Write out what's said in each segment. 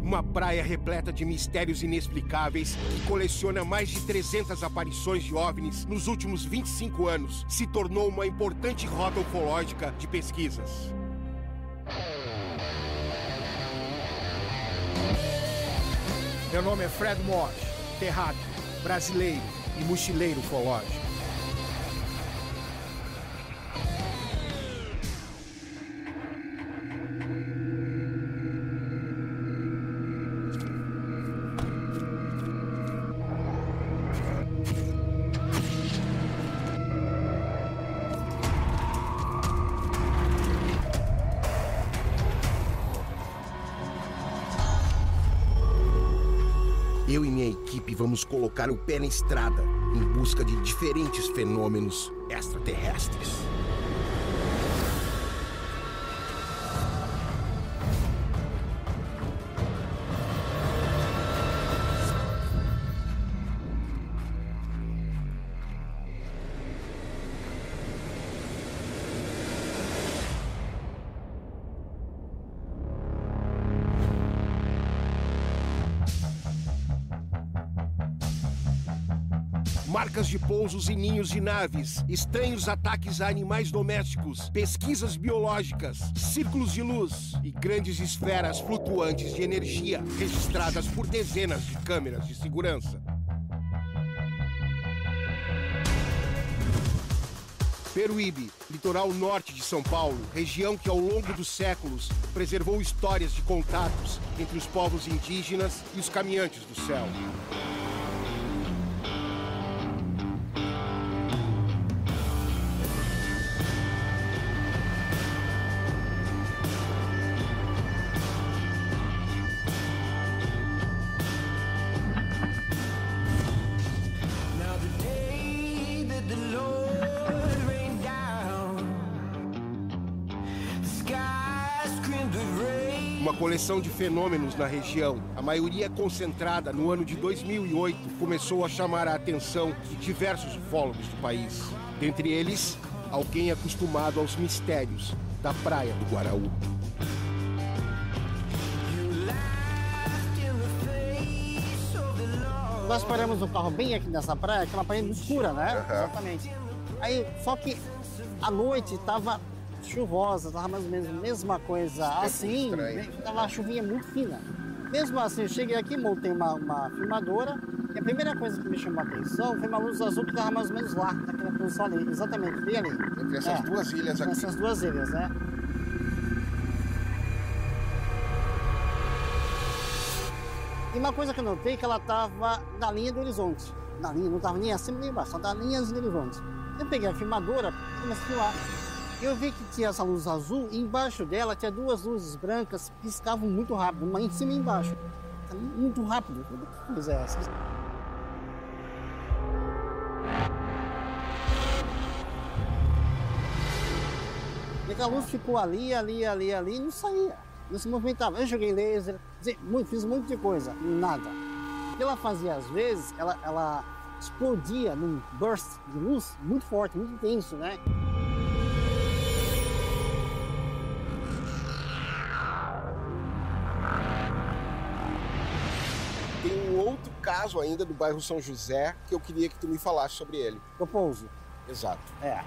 Uma praia repleta de mistérios inexplicáveis que coleciona mais de 300 aparições de OVNIs nos últimos 25 anos, se tornou uma importante rota ufológica de pesquisas. Meu nome é Fred Morsch, terráqueo, brasileiro e mochileiro ufológico. Eu e minha equipe vamos colocar o pé na estrada em busca de diferentes fenômenos extraterrestres. Marcas de pousos em ninhos de naves, estranhos ataques a animais domésticos, pesquisas biológicas, círculos de luz e grandes esferas flutuantes de energia registradas por dezenas de câmeras de segurança. Peruíbe, litoral norte de São Paulo, região que ao longo dos séculos preservou histórias de contatos entre os povos indígenas e os caminhantes do céu. Uma coleção de fenômenos na região, a maioria concentrada no ano de 2008, começou a chamar a atenção de diversos ufólogos do país. Dentre eles, alguém acostumado aos mistérios da Praia do Guaraú. Nós paramos o carro bem aqui nessa praia, aquela praia escura, né? Uhum. Exatamente. Aí, só que a noite estava chuvosa, estava mais ou menos a mesma coisa assim, estava uma chuvinha muito fina. Mesmo assim, eu cheguei aqui, montei uma filmadora, e a primeira coisa que me chamou a atenção foi uma luz azul que estava mais ou menos lá, naquela posição ali, exatamente, bem ali. Entre essas duas ilhas aqui. Essas duas ilhas, né? E uma coisa que eu notei é que ela estava na linha do horizonte. Na linha, não estava nem acima nem embaixo, só na linha do horizonte. Eu peguei a filmadora e comecei a filmar. Eu vi que tinha essa luz azul e embaixo dela tinha duas luzes brancas que piscavam muito rápido, uma em cima e embaixo. Muito rápido. Que coisa é essa? E a luz ficou ali e não saía. Não se movimentava. Eu joguei laser, fiz um monte de coisa, nada. O que ela fazia às vezes, ela explodia num burst de luz muito forte, muito intenso, né? Tem um outro caso ainda do bairro São José que eu queria que tu me falasse sobre ele. O pouso. Exato. É.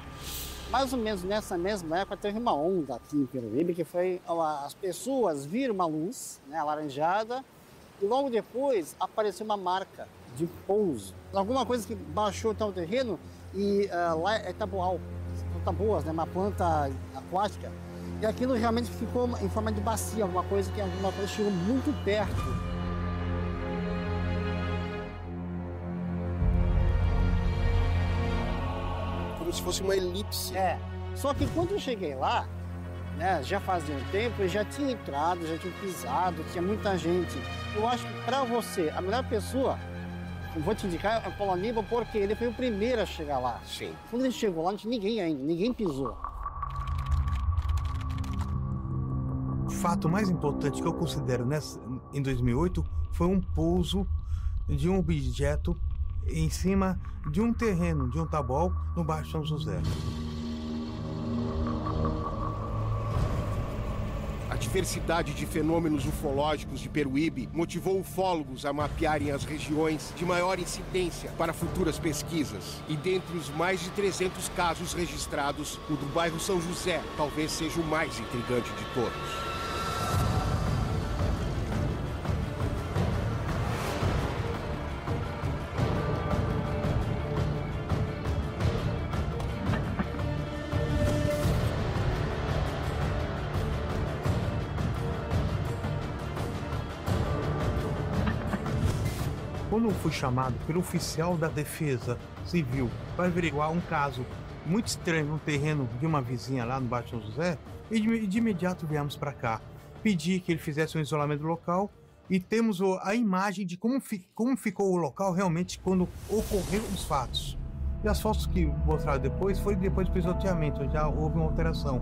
Mais ou menos nessa mesma época teve uma onda aqui em Peruíbe que foi as pessoas viram uma luz, né, alaranjada, e logo depois apareceu uma marca de pouso. Alguma coisa que baixou até o terreno e lá é tabual, tabuas, né, uma planta aquática. E aquilo realmente ficou em forma de bacia, alguma coisa chegou muito perto. Como se fosse uma elipse. É. Só que quando eu cheguei lá, né, já fazia um tempo, eu já tinha entrado, já tinha pisado, tinha muita gente. Eu acho que para você, a melhor pessoa, eu vou te indicar, é o Paulo Aníbal, porque ele foi o primeiro a chegar lá. Sim. Quando ele chegou lá, não tinha ninguém ainda, ninguém pisou. O fato mais importante que eu considero em 2008 foi um pouso de um objeto em cima de um terreno, de um tabual, no Baixo São José. diversidade de fenômenos ufológicos de Peruíbe motivou ufólogos a mapearem as regiões de maior incidência para futuras pesquisas. E dentre os mais de 300 casos registrados, o do bairro São José talvez seja o mais intrigante de todos. Quando eu fui chamado pelo oficial da Defesa Civil para averiguar um caso muito estranho no terreno de uma vizinha lá no bairro São José, e de imediato viemos para cá. Pedi que ele fizesse um isolamento local e temos a imagem de como ficou o local realmente quando ocorreram os fatos. E as fotos que mostraram depois foi depois do pisoteamento, já houve uma alteração.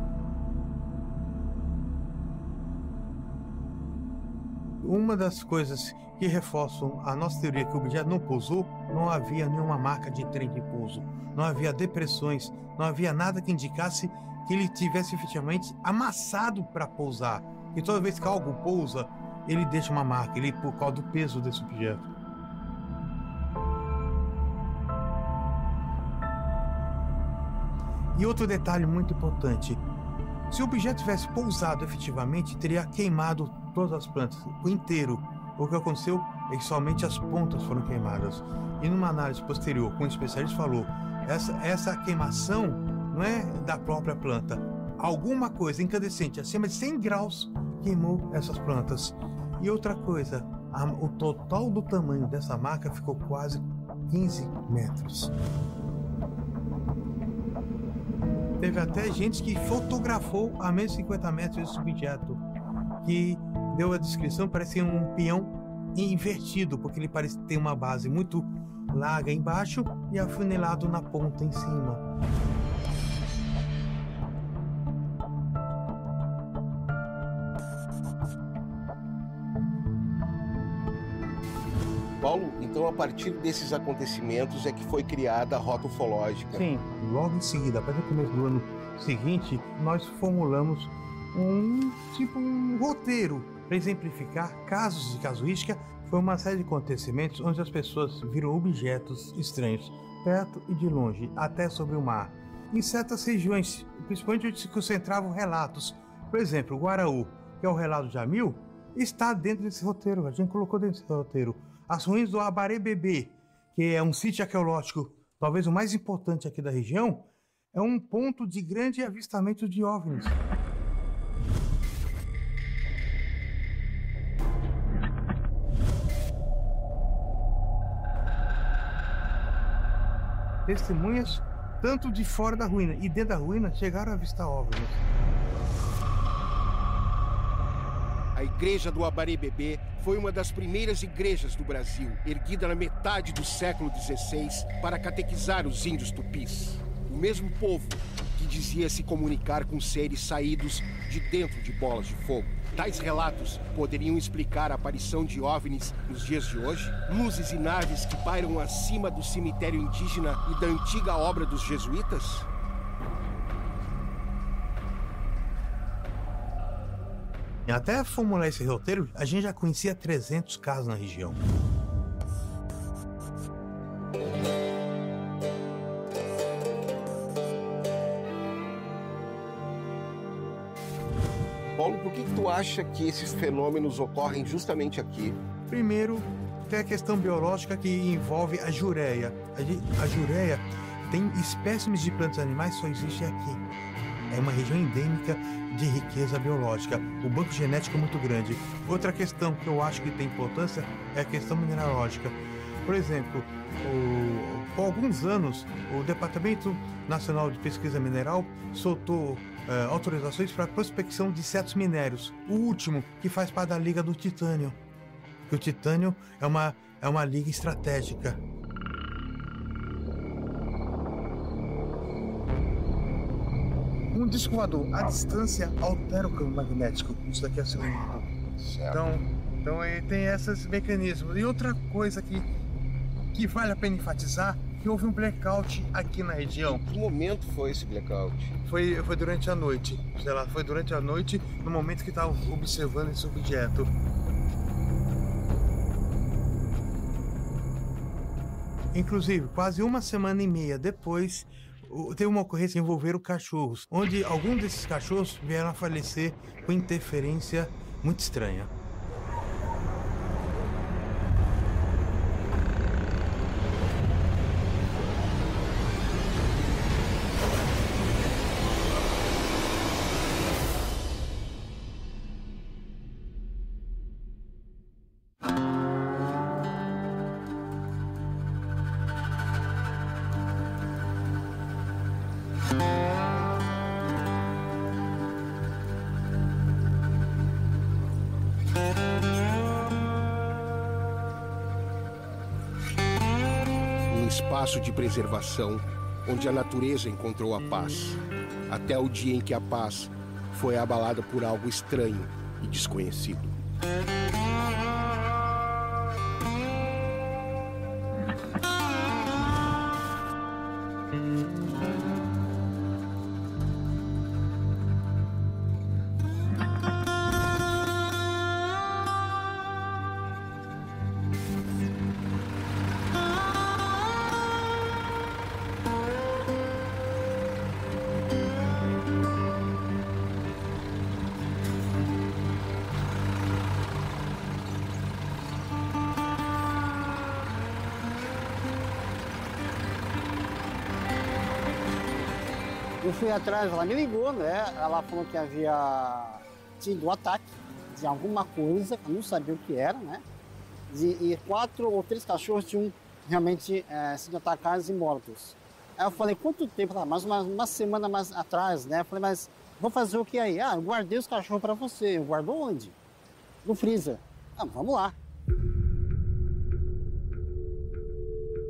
Uma das coisas que reforçam a nossa teoria que o objeto não pousou, não havia nenhuma marca de trem de pouso, não havia depressões, não havia nada que indicasse que ele tivesse efetivamente amassado para pousar. E toda vez que algo pousa, ele deixa uma marca, por causa do peso desse objeto. E outro detalhe muito importante: se o objeto tivesse pousado efetivamente, teria queimado todas as plantas, o inteiro. O que aconteceu é que somente as pontas foram queimadas. E numa análise posterior, como o especialista falou, essa queimação não é da própria planta. Alguma coisa incandescente acima de 100 graus queimou essas plantas. E outra coisa, o total do tamanho dessa marca ficou quase 15 metros. Teve até gente que fotografou a menos 50 metros esse objeto, que deu a descrição, parecia um peão invertido, porque ele parece ter uma base muito larga embaixo e afunilado na ponta em cima. Paulo, então a partir desses acontecimentos é que foi criada a Rota Ufológica. Sim, logo em seguida, a partir do começo do ano seguinte, nós formulamos um roteiro para exemplificar casos de casuística. Foi uma série de acontecimentos onde as pessoas viram objetos estranhos, perto e de longe, até sobre o mar. Em certas regiões, principalmente onde se concentravam relatos. Por exemplo, o Guaraú, que é o relato de Jamil, está dentro desse roteiro, a gente colocou dentro desse roteiro. As ruínas do Abarebebê, que é um sítio arqueológico, talvez o mais importante aqui da região, é um ponto de grande avistamento de OVNIs. Testemunhas, tanto de fora da ruína e dentro da ruína, chegaram a avistar OVNIs. A igreja do Abarebebê foi uma das primeiras igrejas do Brasil, erguida na metade do século XVI para catequizar os índios tupis. O mesmo povo que dizia se comunicar com seres saídos de dentro de bolas de fogo. Tais relatos poderiam explicar a aparição de OVNIs nos dias de hoje? Luzes e naves que pairam acima do cemitério indígena e da antiga obra dos jesuítas? Até formular esse roteiro, a gente já conhecia 300 casos na região. Paulo, por que tu acha que esses fenômenos ocorrem justamente aqui? Primeiro, tem a questão biológica que envolve a jureia. A jureia tem espécimes de plantas e animais que só existem aqui. É uma região endêmica de riqueza biológica. O banco genético é muito grande. Outra questão que eu acho que tem importância é a questão mineralógica. Por exemplo, por alguns anos, o Departamento Nacional de Pesquisa Mineral soltou autorizações para a prospecção de certos minérios. O último, que faz parte da Liga do Titânio. O titânio é uma liga estratégica. Um disco voador à distância altera o campo magnético. Isso daqui é seu inimigo. Então ele tem esses mecanismos. E outra coisa que vale a pena enfatizar que houve um blackout aqui na região. Que momento foi esse blackout? Foi durante a noite, sei lá, foi durante a noite, no momento que estava observando esse objeto. Inclusive, quase uma semana e meia depois, teve uma ocorrência envolvendo cachorros, onde alguns desses cachorros vieram a falecer com interferência muito estranha. Espaço de preservação onde a natureza encontrou a paz, até o dia em que a paz foi abalada por algo estranho e desconhecido. Eu fui atrás, ela me ligou, né? Ela falou que havia tido um ataque de alguma coisa, que eu não sabia o que era, né? E 4 ou 3 cachorros tinham realmente sido atacados e mortos. Aí eu falei, quanto tempo? Mais uma semana mais atrás, né? Eu falei, mas vou fazer o que aí? Ah, eu guardei os cachorros para você. Eu guardou onde? No freezer. Ah, vamos lá.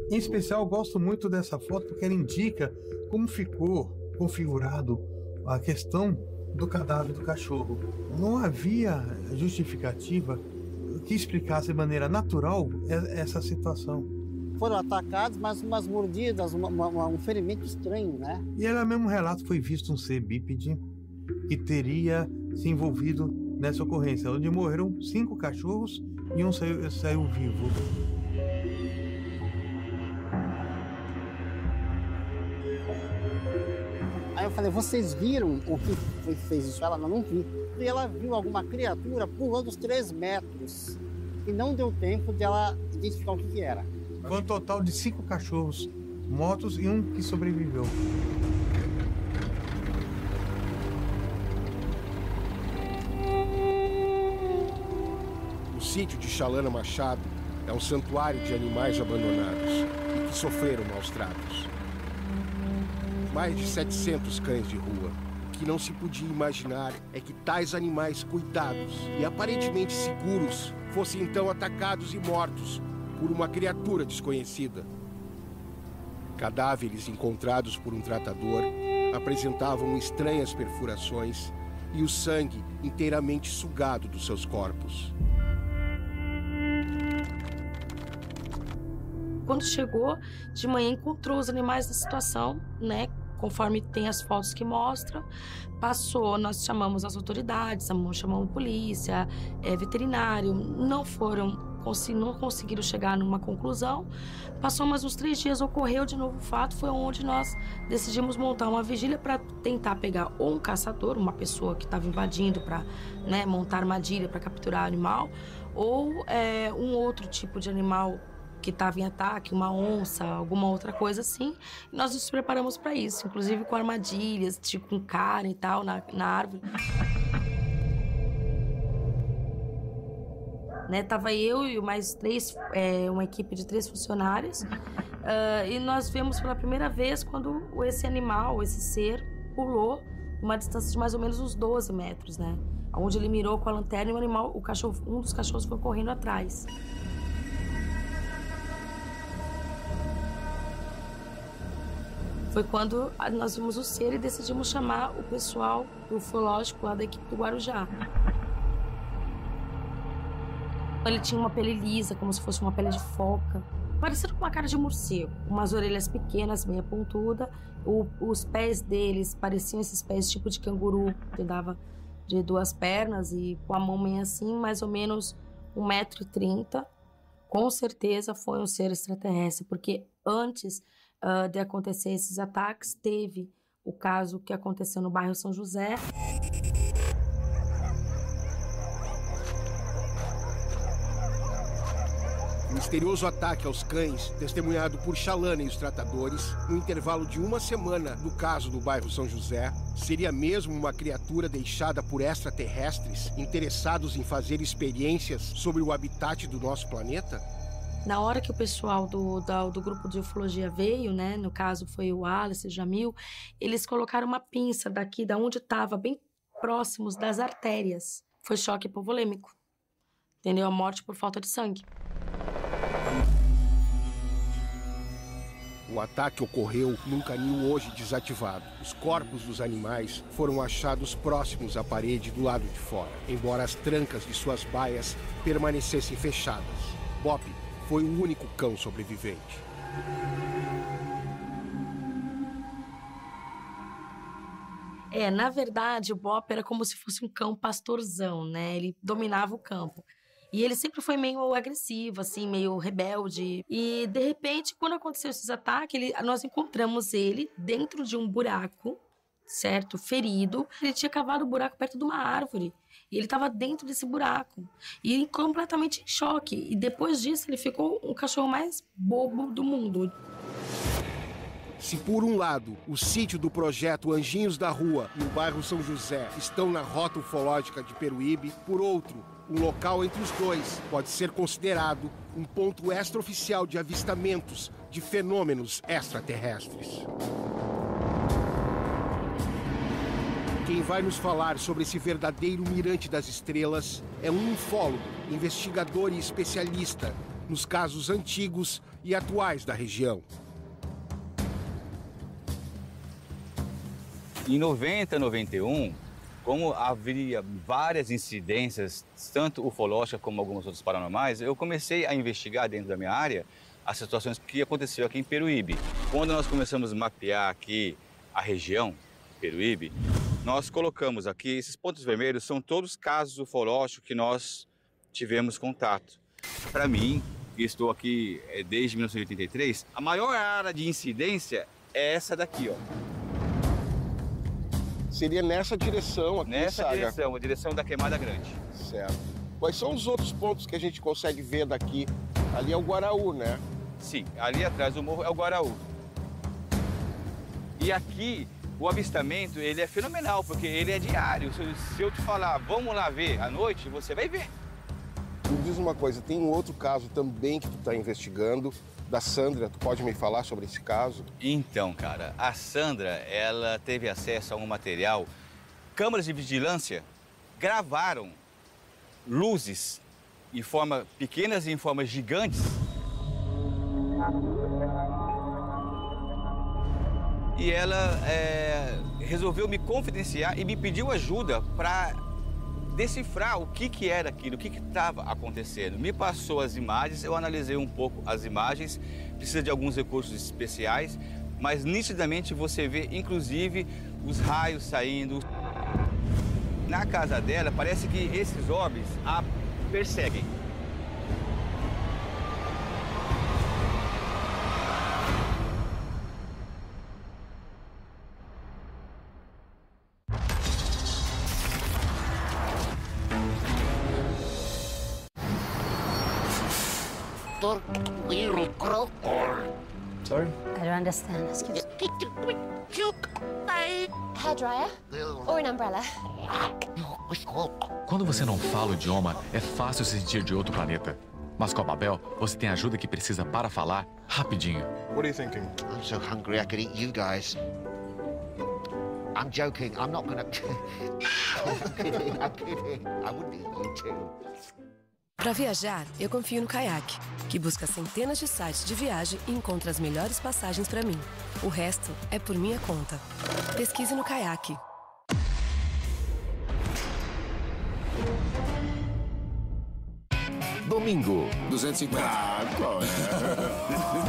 Em especial, eu gosto muito dessa foto porque ela indica como ficou configurado a questão do cadáver do cachorro. Não havia justificativa que explicasse de maneira natural essa situação. Foram atacados, mas umas mordidas, um ferimento estranho, né? E ela mesmo relato foi visto um ser bípede que teria se envolvido nessa ocorrência, onde morreram 5 cachorros e um saiu vivo. Aí eu falei, vocês viram o que fez isso? Ela não vi. E ela viu alguma criatura pulando os 3 metros. E não deu tempo de ela identificar o que era. Foi um total de 5 cachorros mortos e um que sobreviveu. O sítio de Chalana Machado é um santuário de animais abandonados e que sofreram maus tratos. Mais de 700 cães de rua. O que não se podia imaginar é que tais animais cuidados e aparentemente seguros fossem então atacados e mortos por uma criatura desconhecida. Cadáveres encontrados por um tratador apresentavam estranhas perfurações e o sangue inteiramente sugado dos seus corpos. Quando chegou, de manhã encontrou os animais na situação, né? Conforme tem as fotos que mostram. Passou, nós chamamos as autoridades, chamamos polícia, veterinário, não conseguiram chegar numa conclusão. Passou mais uns 3 dias, ocorreu de novo o fato, foi onde nós decidimos montar uma vigília para tentar pegar ou um caçador, uma pessoa que estava invadindo para, né, montar armadilha para capturar animal, ou um outro tipo de animal que estava em ataque, uma onça, alguma outra coisa assim. E nós nos preparamos para isso, inclusive com armadilhas, tipo com carne e tal, na árvore. Né, tava eu e mais 3, uma equipe de 3 funcionários, e nós vemos pela primeira vez quando esse animal, esse ser, pulou uma distância de mais ou menos uns 12 metros, né? Onde ele mirou com a lanterna e um dos cachorros foi correndo atrás. Foi quando nós vimos o ser e decidimos chamar o pessoal do ufológico lá da equipe do Guarujá. Ele tinha uma pele lisa, como se fosse uma pele de foca, parecendo com uma cara de morcego, umas orelhas pequenas, meia pontuda, os pés deles pareciam esses pés tipo de canguru, que dava de 2 pernas e com a mão meio assim, mais ou menos 1,30 m. Com certeza foi um ser extraterrestre, porque antes de acontecer esses ataques, teve o caso que aconteceu no bairro São José. O misterioso ataque aos cães, testemunhado por Chalana e os tratadores, no intervalo de 1 semana do caso do bairro São José, seria mesmo uma criatura deixada por extraterrestres interessados em fazer experiências sobre o habitat do nosso planeta? Na hora que o pessoal do grupo de ufologia veio, né, no caso foi o Wallace e o Jamil, eles colocaram uma pinça daqui, da onde estava, bem próximos das artérias. Foi choque hipovolêmico, entendeu? A morte por falta de sangue. O ataque ocorreu num canil hoje desativado. Os corpos dos animais foram achados próximos à parede do lado de fora, embora as trancas de suas baias permanecessem fechadas. Bop foi o único cão sobrevivente. Na verdade, o Bop era como se fosse um cão pastorzão, né? Ele dominava o campo. E ele sempre foi meio agressivo, assim, meio rebelde. E, de repente, quando aconteceu esses ataques, nós encontramos ele dentro de um buraco, certo? Ferido. Ele tinha cavado o buraco perto de uma árvore. E ele estava dentro desse buraco. E completamente em choque. E depois disso, ele ficou o cachorro mais bobo do mundo. Se por um lado, o sítio do projeto Anjinhos da Rua, no bairro São José, estão na rota ufológica de Peruíbe, por outro, um local entre os dois pode ser considerado um ponto extraoficial de avistamentos de fenômenos extraterrestres. Quem vai nos falar sobre esse verdadeiro mirante das estrelas é um ufólogo, investigador e especialista nos casos antigos e atuais da região. Em 90, 91, como haveria várias incidências, tanto ufológicas como algumas outras paranormais, eu comecei a investigar dentro da minha área as situações que aconteceu aqui em Peruíbe. Quando nós começamos a mapear aqui a região, Peruíbe, nós colocamos aqui, esses pontos vermelhos são todos casos ufológicos que nós tivemos contato. Para mim, que estou aqui desde 1983, a maior área de incidência é essa daqui, ó. Seria nessa direção aqui, nessa Saga? direção, a direção da Queimada Grande. Certo. Quais são os outros pontos que a gente consegue ver daqui? Ali é o Guaraú, né? Sim, ali atrás do morro é o Guaraú. E aqui, o avistamento, ele é fenomenal, porque ele é diário. Se eu te falar, vamos lá ver à noite, você vai ver. Me diz uma coisa, tem um outro caso também que tu está investigando, da Sandra, tu pode me falar sobre esse caso? Então, cara, a Sandra, ela teve acesso a um material, câmeras de vigilância gravaram luzes em forma pequenas e em formas gigantes. E ela resolveu me confidenciar e me pediu ajuda para decifrar o que era aquilo, o que estava acontecendo. Me passou as imagens, eu analisei um pouco as imagens, precisa de alguns recursos especiais, mas nitidamente você vê, inclusive, os raios saindo. Na casa dela, parece que esses orbes a perseguem. Sorry? I don't understand. Excuse me. Hair dryer or an umbrella? Quando você não fala o idioma, é fácil se sentir de outro planeta. Mas com a Babel, você tem a ajuda que precisa para falar rapidinho. What are you thinking? I'm so hungry I could eat you guys. I'm joking. I'm not gonna... I'm kidding. I wouldn't eat you too. Para viajar, eu confio no Kayak, que busca centenas de sites de viagem e encontra as melhores passagens para mim. O resto é por minha conta. Pesquise no Kayak. domingo. 250. Qual é?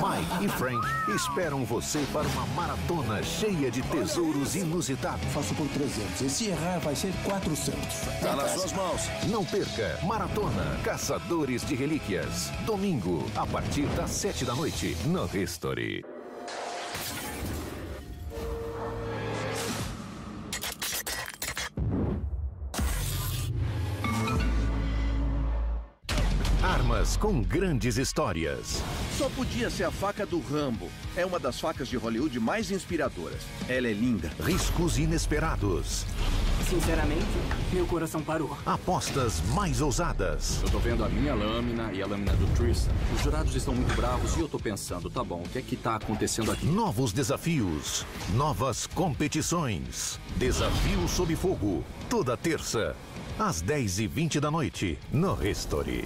Mike e Frank esperam você para uma maratona cheia de tesouros inusitados. Faço por 300. E se errar, vai ser 400. Tá nas suas mãos. Não perca. Maratona Caçadores de Relíquias. Domingo, a partir das 7 da noite, no History. Armas com grandes histórias. Só podia ser a faca do Rambo. É uma das facas de Hollywood mais inspiradoras. Ela é linda. Riscos inesperados. Sinceramente, meu coração parou. Apostas mais ousadas. Eu tô vendo a minha lâmina e a lâmina do Tristan. Os jurados estão muito bravos e eu tô pensando, tá bom, o que é que tá acontecendo aqui? Novos desafios. Novas competições. Desafio sob fogo. Toda terça, às 10h20 da noite, no History.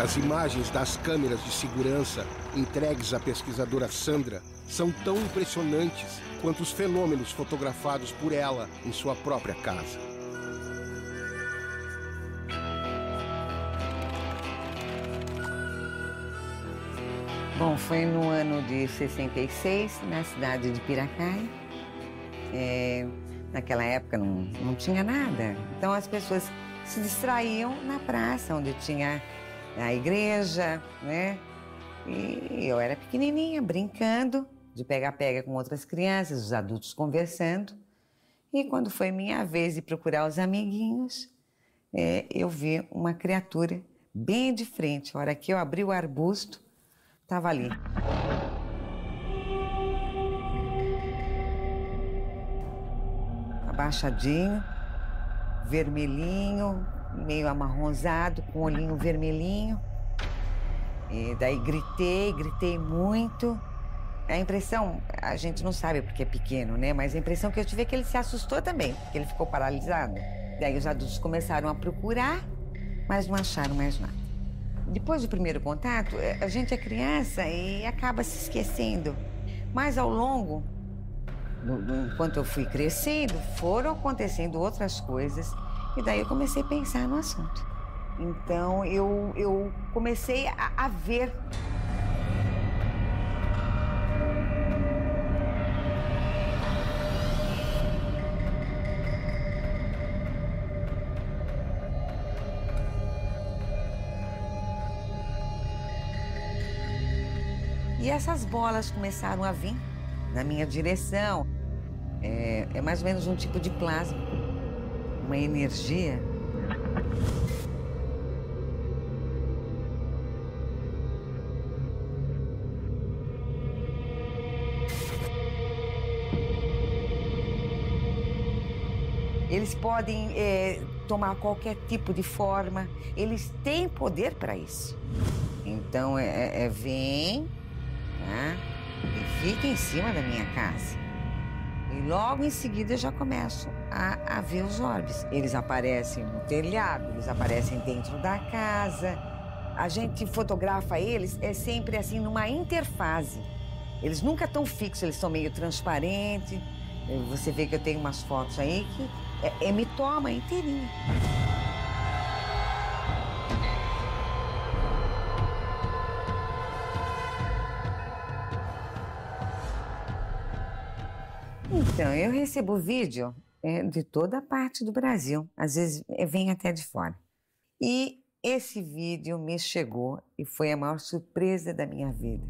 As imagens das câmeras de segurança entregues à pesquisadora Sandra são tão impressionantes quanto os fenômenos fotografados por ela em sua própria casa. Bom, foi no ano de 66, na cidade de Piracaia. Naquela época não tinha nada, então as pessoas se distraíam na praça, onde tinha a igreja, né? E eu era pequenininha, brincando, de pega-pega com outras crianças, os adultos conversando. E quando foi minha vez de procurar os amiguinhos, eu vi uma criatura bem de frente. A hora que eu abri o arbusto, estava ali. Abaixadinho, vermelhinho, meio amarronzado, com o olhinho vermelhinho. E daí gritei muito. A impressão, a gente não sabe porque é pequeno, né? Mas a impressão que eu tive é que ele se assustou também, que ele ficou paralisado. Daí os adultos começaram a procurar, mas não acharam mais nada. Depois do primeiro contato, a gente é criança e acaba se esquecendo. Mas ao longo, enquanto eu fui crescendo, foram acontecendo outras coisas. E daí eu comecei a pensar no assunto. Então eu comecei a ver. E essas bolas começaram a vir na minha direção. É mais ou menos um tipo de plasma, uma energia. Eles podem tomar qualquer tipo de forma, eles têm poder para isso. Então, vem, tá? E fica em cima da minha casa. E logo em seguida eu já começo a ver os orbes. Eles aparecem no telhado, eles aparecem dentro da casa. A gente fotografa eles sempre assim numa interfase. Eles nunca estão fixos, eles são meio transparentes. Você vê que eu tenho umas fotos aí que me toma inteirinha. Então, eu recebo vídeo de toda a parte do Brasil. Às vezes vem até de fora. E esse vídeo me chegou e foi a maior surpresa da minha vida.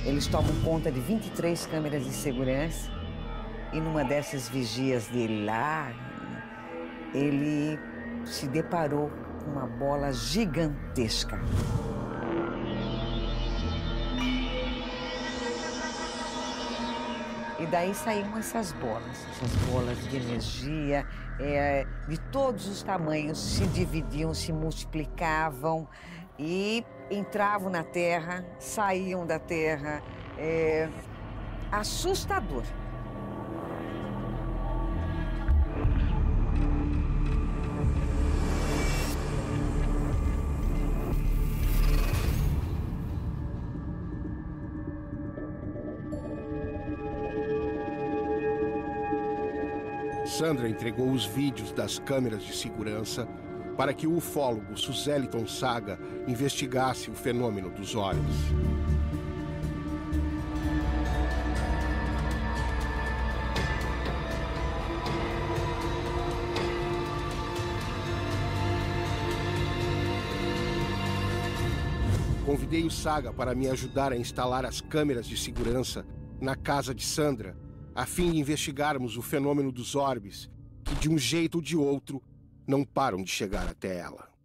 Eles tomam conta de 23 câmeras de segurança e numa dessas vigias dele lá, ele se deparou com uma bola gigantesca. E daí saíram essas bolas de energia, de todos os tamanhos, se dividiam, se multiplicavam. e entravam na Terra, saíam da Terra. É assustador. Sandra entregou os vídeos das câmeras de segurança para que o ufólogo Suzeliton Saga investigasse o fenômeno dos olhos. Convidei o Saga para me ajudar a instalar as câmeras de segurança na casa de Sandra, a fim de investigarmos o fenômeno dos orbes, que de um jeito ou de outro não param de chegar até ela.